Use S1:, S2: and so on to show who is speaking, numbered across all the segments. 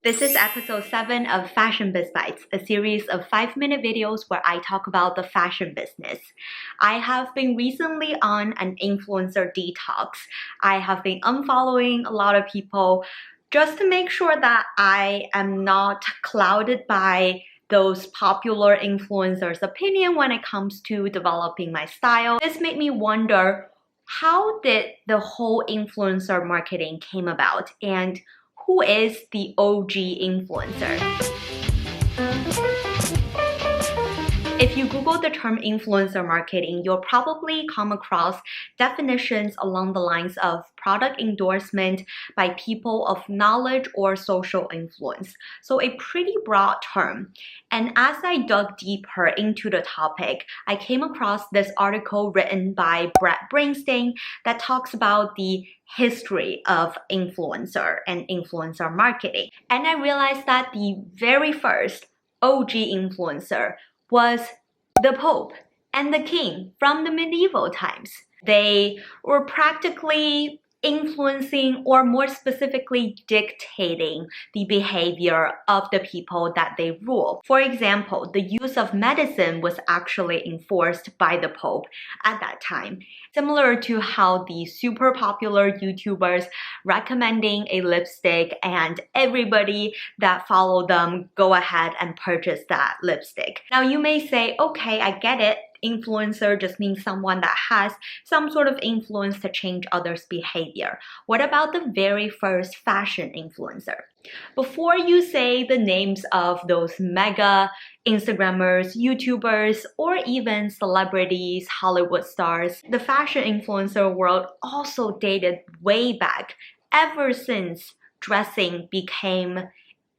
S1: This is episode 7 of Fashion Biz Bites, a series of 5-minute videos where I talk about the fashion business. I have been recently on an influencer detox. I have been unfollowing a lot of people just to make sure that I am not clouded by those popular influencers' opinion when it comes to developing my style. This made me wonder, how did the whole influencer marketing came about, and who is the OG influencer? If you Google the term influencer marketing, you'll probably come across definitions along the lines of product endorsement by people of knowledge or social influence. So a pretty broad term. And as I dug deeper into the topic, I came across this article written by Brett Bernstein that talks about the history of influencer and influencer marketing. And I realized that the very first OG influencer was the Pope and the King from the medieval times. They were practically influencing, or more specifically dictating, the behavior of the people that they rule. For example, the use of medicine was actually enforced by the Pope at that time, similar to how the super popular YouTubers recommending a lipstick and everybody that follow them go ahead and purchase that lipstick. Now you may say, okay, I get it. Influencer just means someone that has some sort of influence to change others' behavior. What about the very first fashion influencer? Before you say the names of those mega Instagrammers, YouTubers, or even celebrities, Hollywood stars, the fashion influencer world also dated way back, ever since dressing became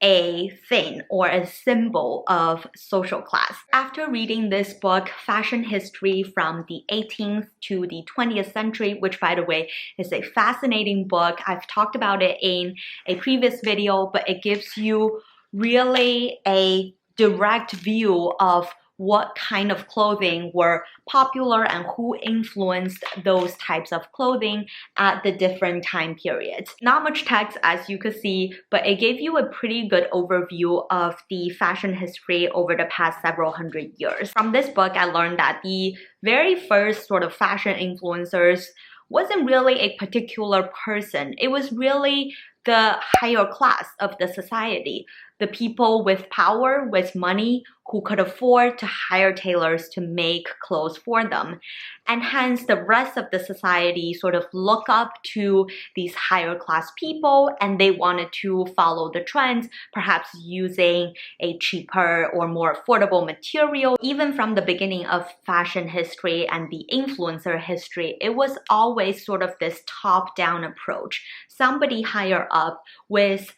S1: a thing or a symbol of social class. After reading this book, Fashion History from the 18th to the 20th Century, which by the way is a fascinating book. I've talked about it in a previous video, but it gives you really a direct view of what kind of clothing were popular and who influenced those types of clothing at the different time periods. Not much text as you could see, but it gave you a pretty good overview of the fashion history over the past several hundred years. From this book, I learned that the very first sort of fashion influencers wasn't really a particular person. It was really the higher class of the society, the people with power, with money, who could afford to hire tailors to make clothes for them. And hence the rest of the society sort of look up to these higher class people, and they wanted to follow the trends, perhaps using a cheaper or more affordable material. Even from the beginning of fashion history and the influencer history, it was always sort of this top-down approach. Somebody higher up with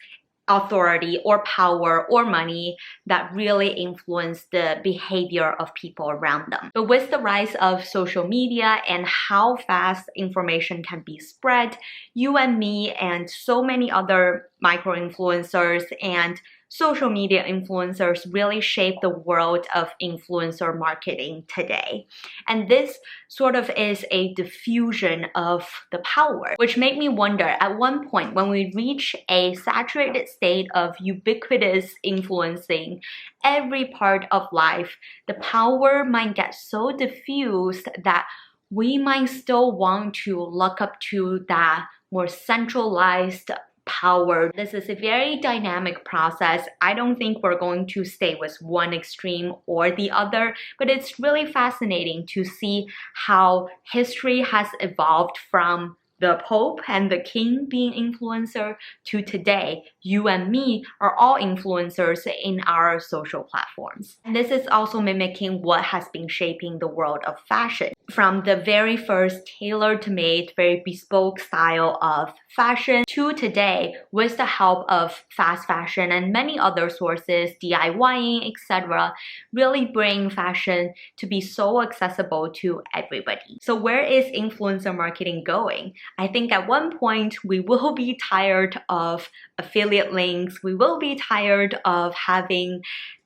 S1: authority or power or money that really influence the behavior of people around them. But with the rise of social media and how fast information can be spread, you and me and so many other micro-influencers and social media influencers really shape the world of influencer marketing today. And this sort of is a diffusion of the power, which made me wonder, at one point when we reach a saturated state of ubiquitous influencing every part of life, the power might get so diffused that we might still want to look up to that more centralized power. This is a very dynamic process. I don't think we're going to stay with one extreme or the other, but it's really fascinating to see how history has evolved from the Pope and the King being influencer to today. You and me are all influencers in our social platforms. And this is also mimicking what has been shaping the world of fashion. From the very first tailor-to-made, very bespoke style of fashion to today, with the help of fast fashion and many other sources, DIYing, etc., really bring fashion to be so accessible to everybody. So where is influencer marketing going? I think at one point we will be tired of affiliate links. We will be tired of having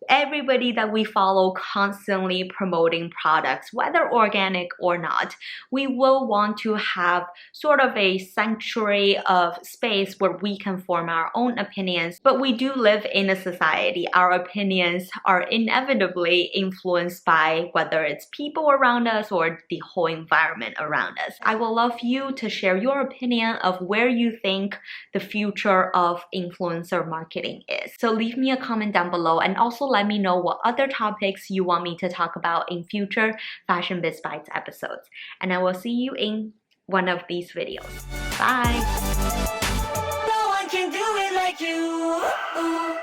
S1: everybody that we follow constantly promoting products, whether organic or not. We will want to have sort of a sanctuary of space where we can form our own opinions, but we do live in a society. Our opinions are inevitably influenced by whether it's people around us or the whole environment around us. I would love you to share your opinion of where you think the future of influencer marketing is. So leave me a comment down below, and also let me know what other topics you want me to talk about in future Fashion Biz Bites episodes. And I will see you in one of these videos. Bye!
S2: No one can do it like you.